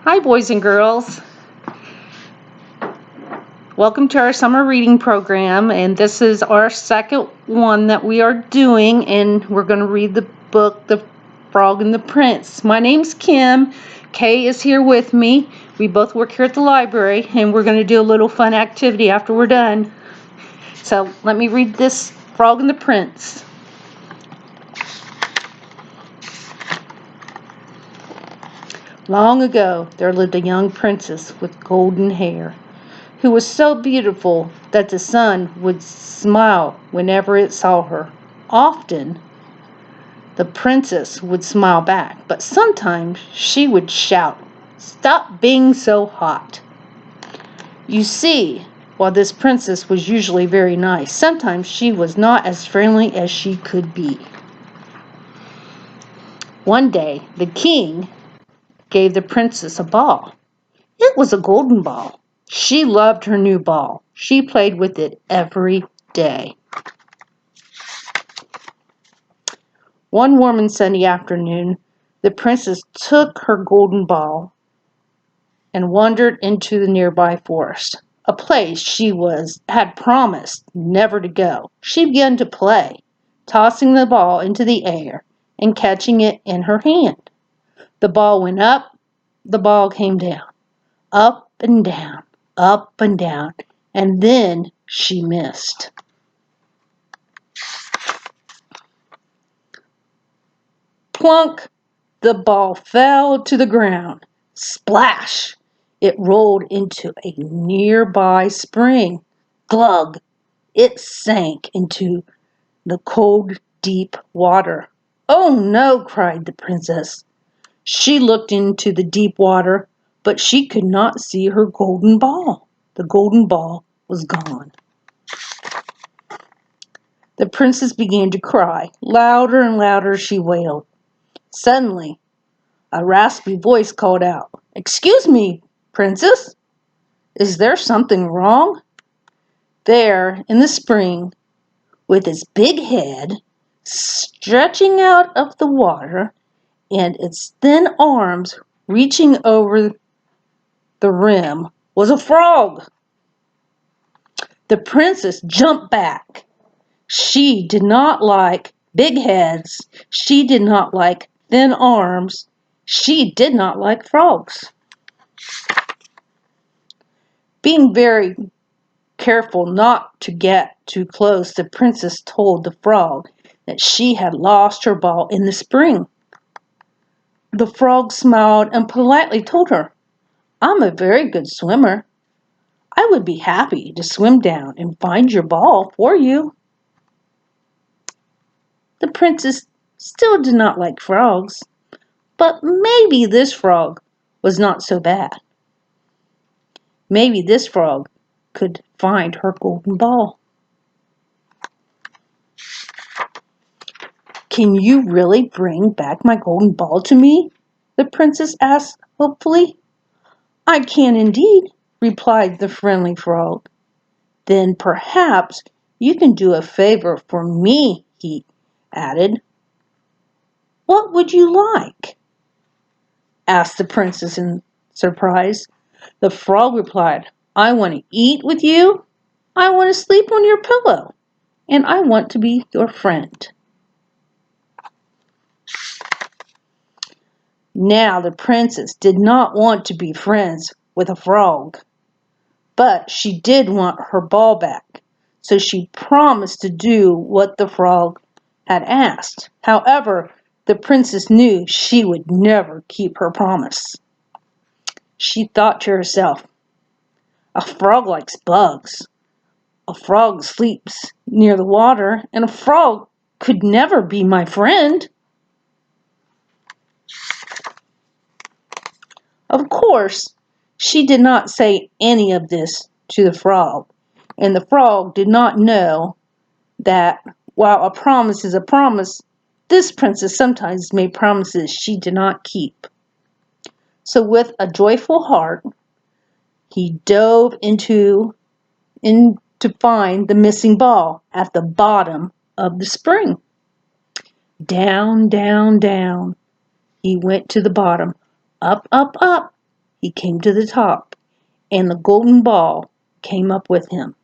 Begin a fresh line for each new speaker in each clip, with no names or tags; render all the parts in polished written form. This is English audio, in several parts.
Hi, boys and girls. Welcome to our summer reading program, and this is our second one that we are doing, and we're going to read the book, The Frog and the Prince. My name's Kim. Kay is here with me. We both work here at the library, and we're going to do a little fun activity after we're done. So let me read this Frog and the Prince. Long ago, there lived a young princess with golden hair, who was so beautiful that the sun would smile whenever it saw her. Often, the princess would smile back, but sometimes she would shout, "Stop being so hot." You see, while this princess was usually very nice, sometimes she was not as friendly as she could be. One day, the king gave the princess a ball. It was a golden ball. She loved her new ball. She played with it every day. One warm and sunny afternoon, the princess took her golden ball and wandered into the nearby forest, a place she had promised never to go. She began to play, tossing the ball into the air and catching it in her hand. The ball went up, the ball came down, up and down, and then she missed. Plunk! The ball fell to the ground. Splash! It rolled into a nearby spring. Glug! It sank into the cold, deep water. "Oh no!" cried the princess. She looked into the deep water, but she could not see her golden ball. The golden ball was gone. The princess began to cry. Louder and louder she wailed. Suddenly, a raspy voice called out, "Excuse me, princess, is there something wrong?" There, in the spring, with its big head stretching out of the water and its thin arms reaching over the rim, was a frog. The princess jumped back. She did not like big heads. She did not like thin arms. She did not like frogs. Being very careful not to get too close, the princess told the frog that she had lost her ball in the spring. The frog smiled and politely told her, "I'm a very good swimmer. I would be happy to swim down and find your ball for you." The princess still did not like frogs, but maybe this frog was not so bad. Maybe this frog could find her golden ball. "Can you really bring back my golden ball to me?" the princess asked hopefully. "I can indeed," replied the friendly frog. "Then perhaps you can do a favor for me," he added. "What would you like?" asked the princess in surprise. The frog replied, "I want to eat with you, I want to sleep on your pillow, and I want to be your friend." Now the princess did not want to be friends with a frog, but she did want her ball back, so she promised to do what the frog had asked. However, the princess knew she would never keep her promise. She thought to herself, "A frog likes bugs. A frog sleeps near the water, and a frog could never be my friend." Of course, she did not say any of this to the frog, and the frog did not know that while a promise is a promise, this princess sometimes made promises she did not keep. So with a joyful heart, he dove in to find the missing ball at the bottom of the spring. Down, down, down. He went to the bottom. Up, up, up. he came to the top, and the golden ball came up with him.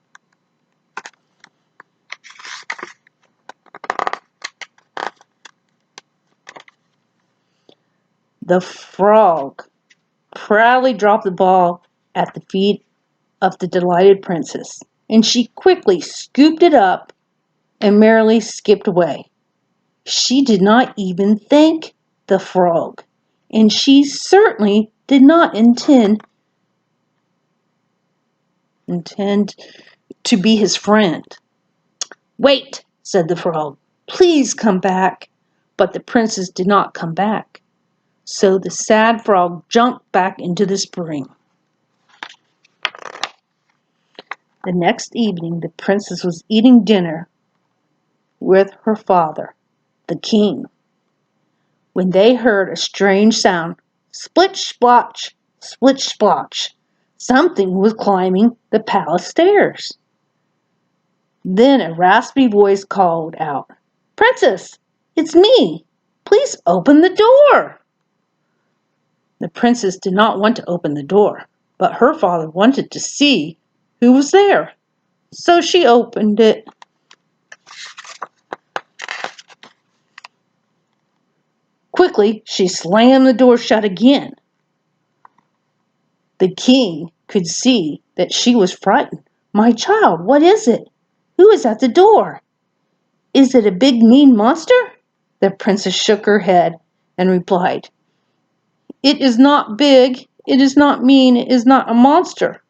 The frog proudly dropped the ball at the feet of the delighted princess, and she quickly scooped it up and merrily skipped away. She did not even thank the frog, and she certainly did not intend to be his friend. "Wait," said the frog. "Please come back." But the princess did not come back. So the sad frog jumped back into the spring. The next evening, the princess was eating dinner with her father, the king, when they heard a strange sound. Splitch, splotch, splitch, splotch. Something was climbing the palace stairs. Then a raspy voice called out, "Princess, it's me. Please open the door." The princess did not want to open the door, but her father wanted to see who was there. So she opened it. Quickly, she slammed the door shut again. The king could see that she was frightened. "My child, what is it? Who is at the door? Is it a big mean monster?" The princess shook her head and replied, "It is not big, it is not mean, it is not a monster.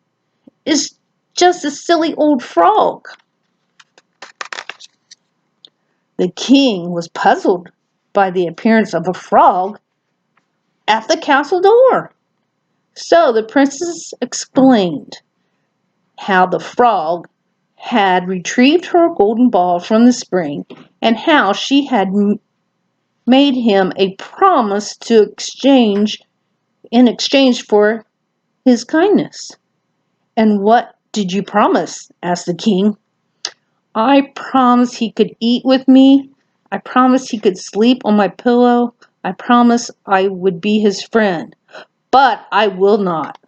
It's just a silly old frog." The king was puzzled by the appearance of a frog at the castle door. So the princess explained how the frog had retrieved her golden ball from the spring and how she had made him a promise in exchange for his kindness. "And what did you promise?" asked the king. "I promised he could eat with me. I promised he could sleep on my pillow. I promised I would be his friend. But I will not."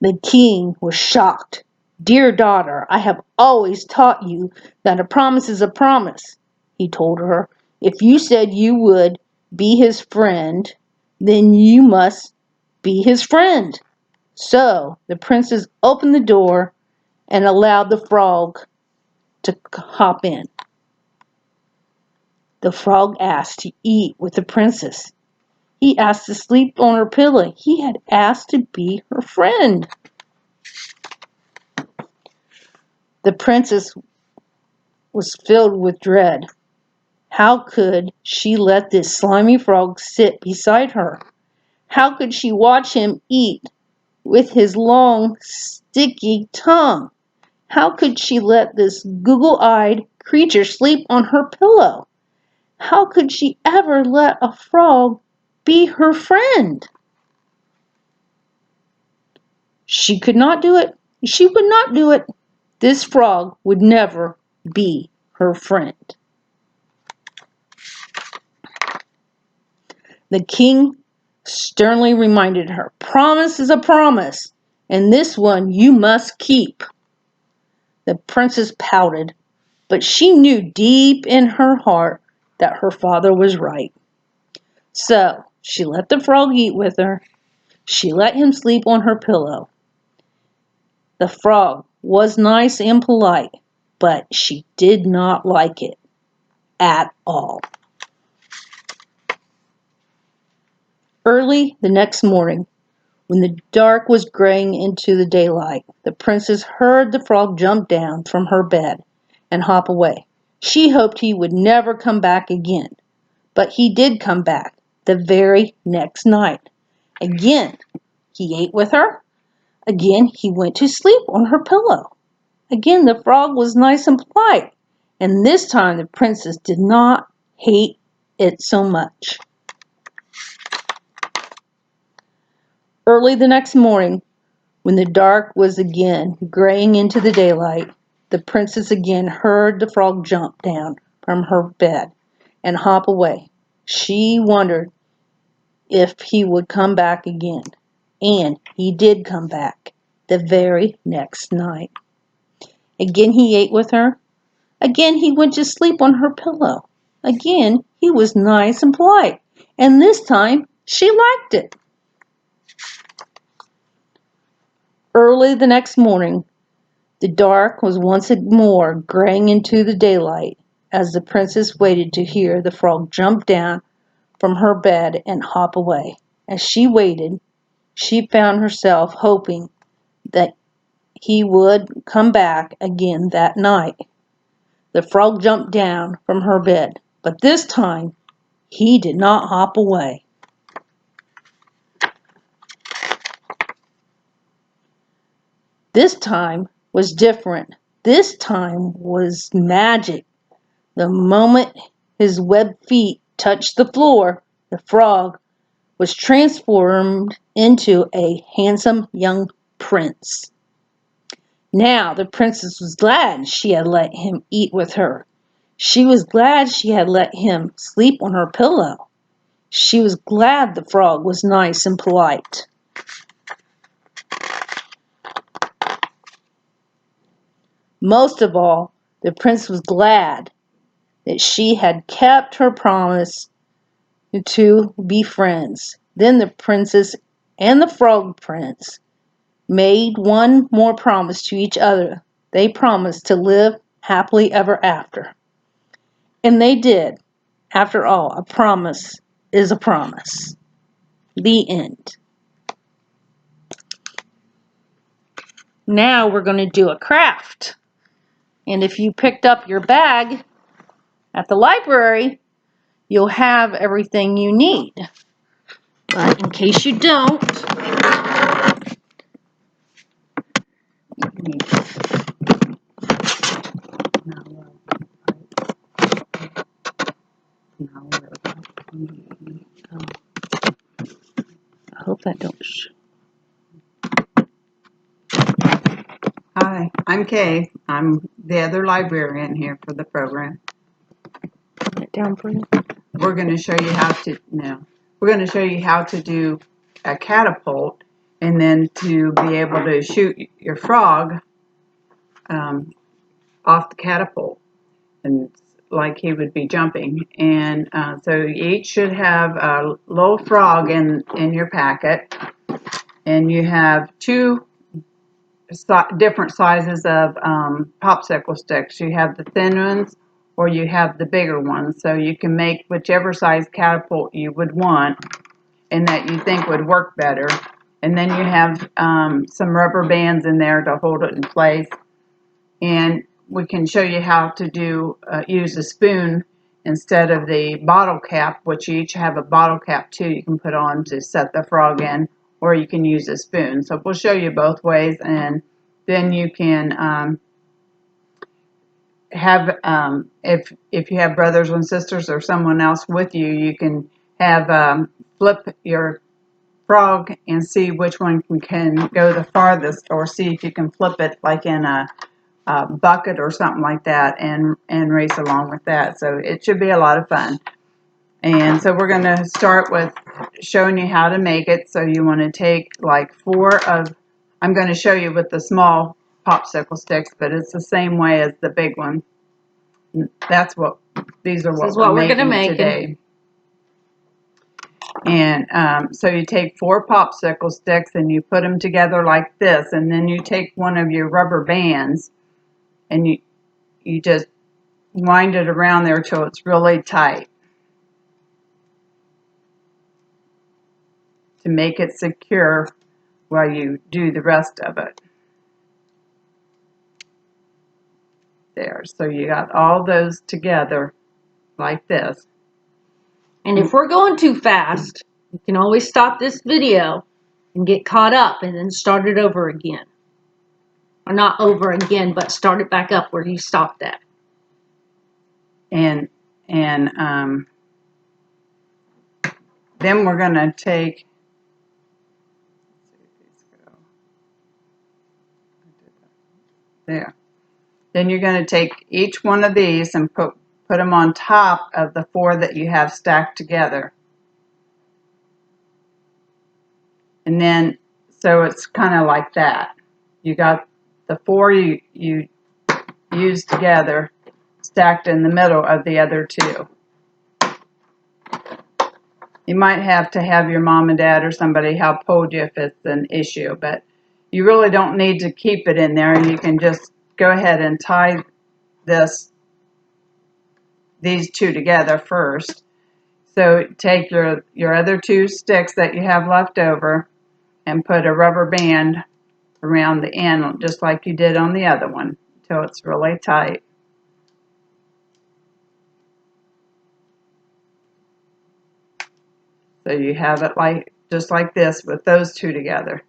The king was shocked. "Dear daughter, I have always taught you that a promise is a promise," he told her. "If you said you would be his friend, then you must be his friend." So the princess opened the door and allowed the frog to hop in. The frog asked to eat with the princess. He asked to sleep on her pillow. He had asked to be her friend. The princess was filled with dread. How could she let this slimy frog sit beside her? How could she watch him eat with his long, sticky tongue? How could she let this goggle-eyed creature sleep on her pillow? How could she ever let a frog be her friend? She could not do it. She would not do it. This frog would never be her friend. The king sternly reminded her, "Promise is a promise, and this one you must keep." The princess pouted, but she knew deep in her heart that her father was right. So she let the frog eat with her. She let him sleep on her pillow. The frog was nice and polite, but she did not like it at all. Early the next morning, when the dark was graying into the daylight, the princess heard the frog jump down from her bed and hop away. She hoped he would never come back again, but he did come back the very next night. Again, he ate with her. Again, he went to sleep on her pillow. Again, the frog was nice and polite, and this time the princess did not hate it so much. Early the next morning, when the dark was again graying into the daylight, the princess again heard the frog jump down from her bed and hop away. She wondered if he would come back again. And he did come back the very next night. Again he ate with her. Again he went to sleep on her pillow. Again he was nice and polite. And this time she liked it. Early the next morning, the dark was once more graying into the daylight as the princess waited to hear the frog jump down from her bed and hop away. As she waited, she found herself hoping that he would come back again that night. The frog jumped down from her bed, but this time he did not hop away. This time was different. This time was magic. The moment his webbed feet touched the floor, the frog was transformed into a handsome young prince. Now the princess was glad she had let him eat with her. She was glad she had let him sleep on her pillow. She was glad the frog was nice and polite. Most of all, the prince was glad that she had kept her promise to be friends. Then the princess and the frog prince made one more promise to each other. They promised to live happily ever after. And they did. After all, a promise is a promise. The end. Now we're going to do a craft. And if you picked up your bag at the library, you'll have everything you need. But in case you don't, I hope that don't.
Hi, I'm Kay. I'm the other librarian here for the program.
Put it down for you.
We're going to show you how to We're going to show you how to do a catapult, and then to be able to shoot your frog off the catapult, and like he would be jumping. And so you each should have a little frog in your packet, and you have two different sizes of popsicle sticks. You have the thin ones or you have the bigger ones. So you can make whichever size catapult you would want and that you think would work better. And then you have some rubber bands in there to hold it in place. And we can show you how to use a spoon instead of the bottle cap, which you each have a bottle cap too you can put on to set the frog in, or you can use a spoon. So we'll show you both ways, and then you can have, if you have brothers and sisters or someone else with you, you can have flip your frog and see which one can go the farthest, or see if you can flip it like in a bucket or something like that, and race along with that. So it should be a lot of fun. And so we're going to start with showing you how to make it. So you want to take like I'm going to show you with the small popsicle sticks, but it's the same way as the big one. These are what we're making today. And so you take 4 popsicle sticks and you put them together like this, and then you take one of your rubber bands and you just wind it around there till it's really tight to make it secure while you do the rest of it. There, so you got all those together like this.
And if we're going too fast, you can always stop this video and get caught up and then start it over again. Or not over again, but start it back up where you stopped at.
And then we're going to take, there. Then you're going to take each one of these and put put them on top of the 4 that you have stacked together. And then, so it's kind of like that. You got the 4 you used together stacked in the middle of the other 2. You might have to have your mom and dad or somebody help hold you if it's an issue, but you really don't need to keep it in there. You can just go ahead and tie these 2 together first. So take your other 2 sticks that you have left over and put a rubber band around the end just like you did on the other one until it's really tight. So you have it just like this with those 2 together.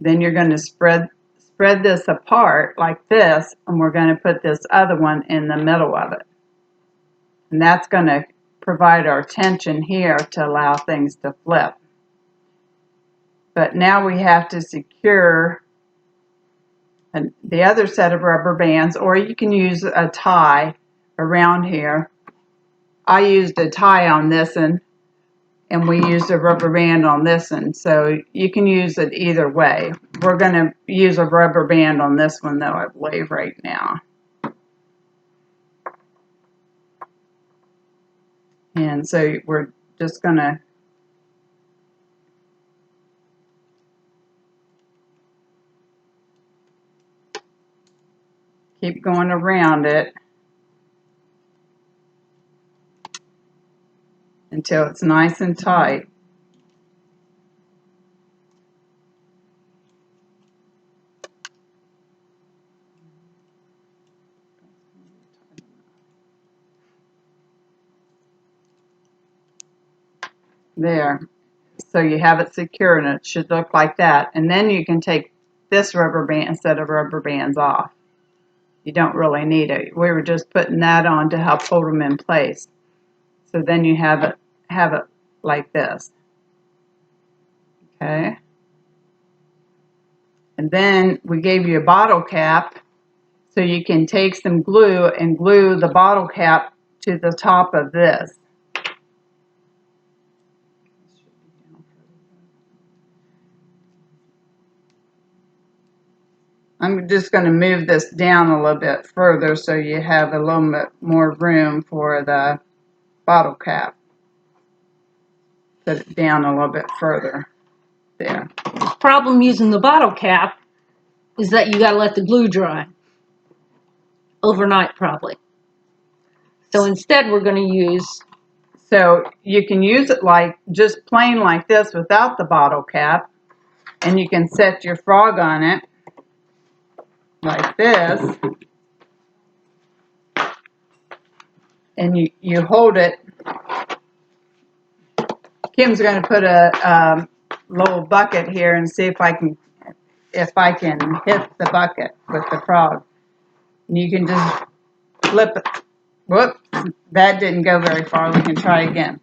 Then you're going to spread this apart like this, and we're going to put this other one in the middle of it. And that's going to provide our tension here to allow things to flip. But now we have to secure the other set of rubber bands, or you can use a tie around here. I used a tie on this one, and we used a rubber band on this one, so you can use it either way. We're going to use a rubber band on this one, though, I believe, right now. And so we're just going to keep going around it until it's nice and tight. There. So you have it secure, and it should look like that. And then you can take this rubber band set of rubber bands off. You don't really need it. We were just putting that on to help hold them in place. So then you have it like this. Okay. And then we gave you a bottle cap, so you can take some glue and glue the bottle cap to the top of this. I'm just going to move this down a little bit further so you have a little bit more room for the bottle cap. Put it down a little bit further. There.
The problem using the bottle cap is that you got to let the glue dry overnight, probably. So instead, we're going to use.
So you can use it like just plain like this without the bottle cap, and you can set your frog on it like this, and you hold it. Kim's going to put a little bucket here and see if I can hit the bucket with the frog. And you can just flip it. Whoops, that didn't go very far. We can try again.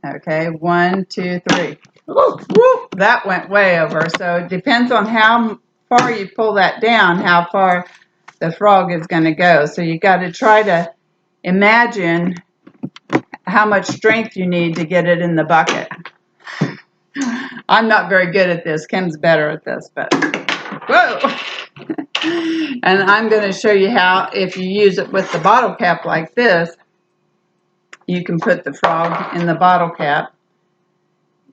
Okay, 1, 2, 3. Whoop, that went way over. So it depends on how far you pull that down, how far the frog is going to go. So you got to try to imagine how much strength you need to get it in the bucket. I'm not very good at this. Kim's better at this, but whoa! And I'm going to show you how, if you use it with the bottle cap like this, you can put the frog in the bottle cap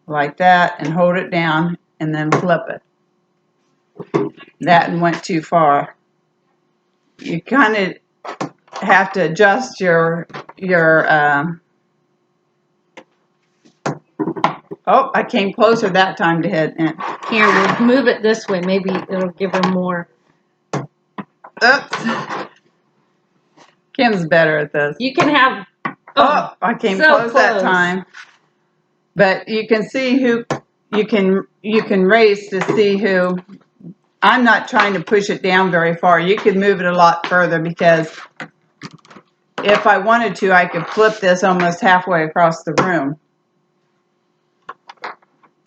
like that and hold it down and then flip it. That went too far. You kind of have to adjust your oh, I came closer that time to hit it.
Here, we'll move it this way. Maybe it'll give her more.
Oops. Kim's better at this.
You can have.
Oh, I came
so
close that time. But you can see who you can race to see who. I'm not trying to push it down very far. You could move it a lot further, because if I wanted to, I could flip this almost halfway across the room.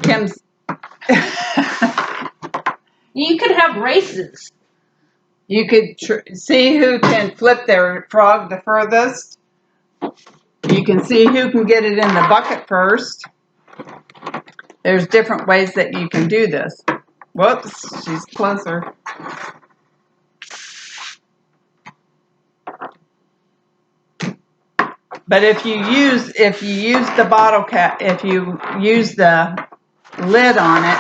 Kim's.
You could have races.
You could see who can flip their frog the furthest. You can see who can get it in the bucket first. There's different ways that you can do this. Whoops, she's closer. But if you use the bottle cap, if you use the lid on it,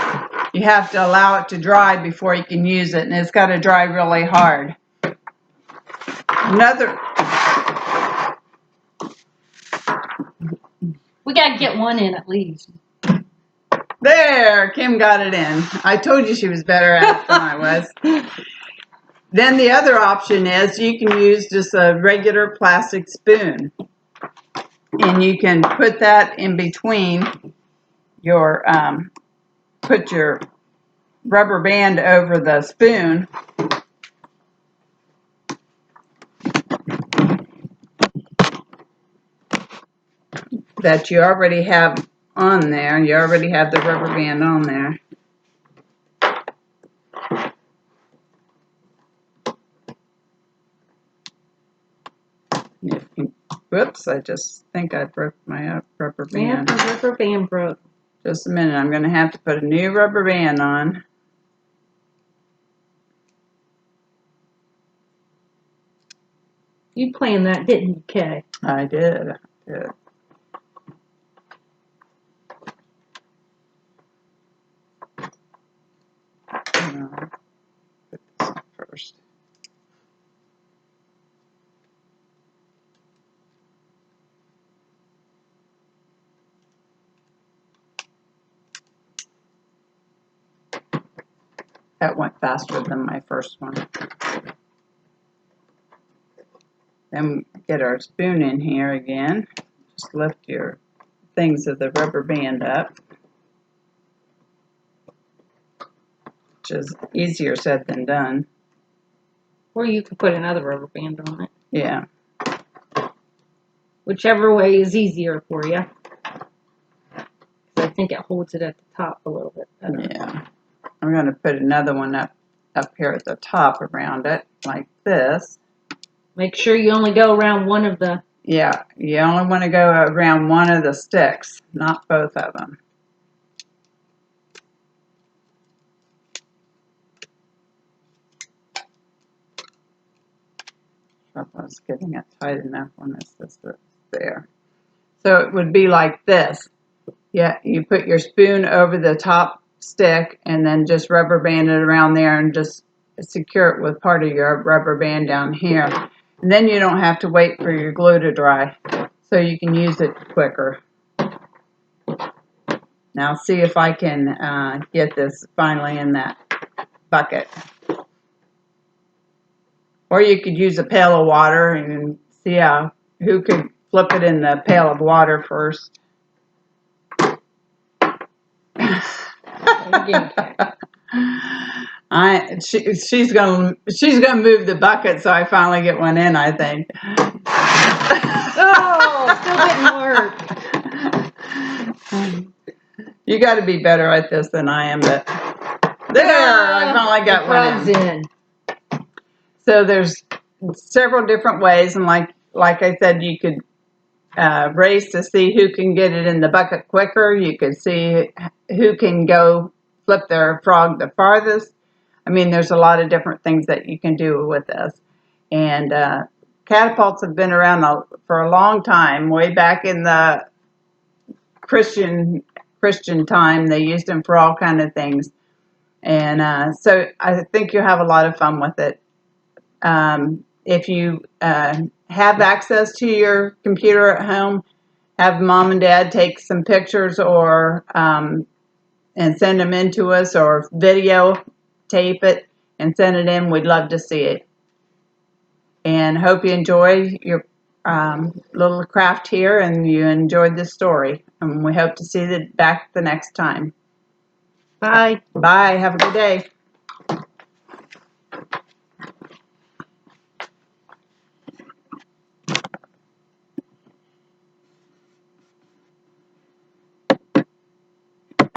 you have to allow it to dry before you can use it, and it's got to dry really hard.
We got to get one in at least.
There, Kim got it in. I told you she was better at it than I was. Then the other option is you can use just a regular plastic spoon. And you can put that in between your, put your rubber band over the spoon. That you already have on there. You already have the rubber band on there. Whoops, I just think I broke my rubber band.
Yeah, the rubber band broke.
Just a minute, I'm going to have to put a new rubber band on.
You planned that, didn't you, Kay?
I did. Put this on first. That went faster than my first one. Then get our spoon in here again. Just lift your things of the rubber band up, which is easier said than done.
Or you could put another rubber band on it.
Yeah.
Whichever way is easier for you. I think it holds it at the top a little bit better.
Yeah. I'm going to put another one up here at the top around it, like this.
Make sure you only go around one of the...
Yeah, you only want to go around one of the sticks, not both of them. I was getting it tight enough when this is there. So it would be like this. Yeah, you put your spoon over the top stick and then just rubber band it around there and just secure it with part of your rubber band down here. And then you don't have to wait for your glue to dry, so you can use it quicker. Now see if I can get this finally in that bucket. Or you could use a pail of water and see who could flip it in the pail of water first. She's gonna move the bucket so I finally get one in, I think.
Oh, still didn't work.
You got to be better at this than I am, but there, I finally got one in. So there's several different ways, and like I said, you could race to see who can get it in the bucket quicker. You could see who can go flip their frog the farthest. I mean, there's a lot of different things that you can do with this. And catapults have been around for a long time. Way back in the Christian time, they used them for all kind of things. And so I think you'll have a lot of fun with it. If you have access to your computer at home, have mom and dad take some pictures or and send them in to us, or video tape it and send it in. We'd love to see it. And hope you enjoy your little craft here and you enjoyed this story. And we hope to see you back the next time.
Bye.
Bye. Have a good day.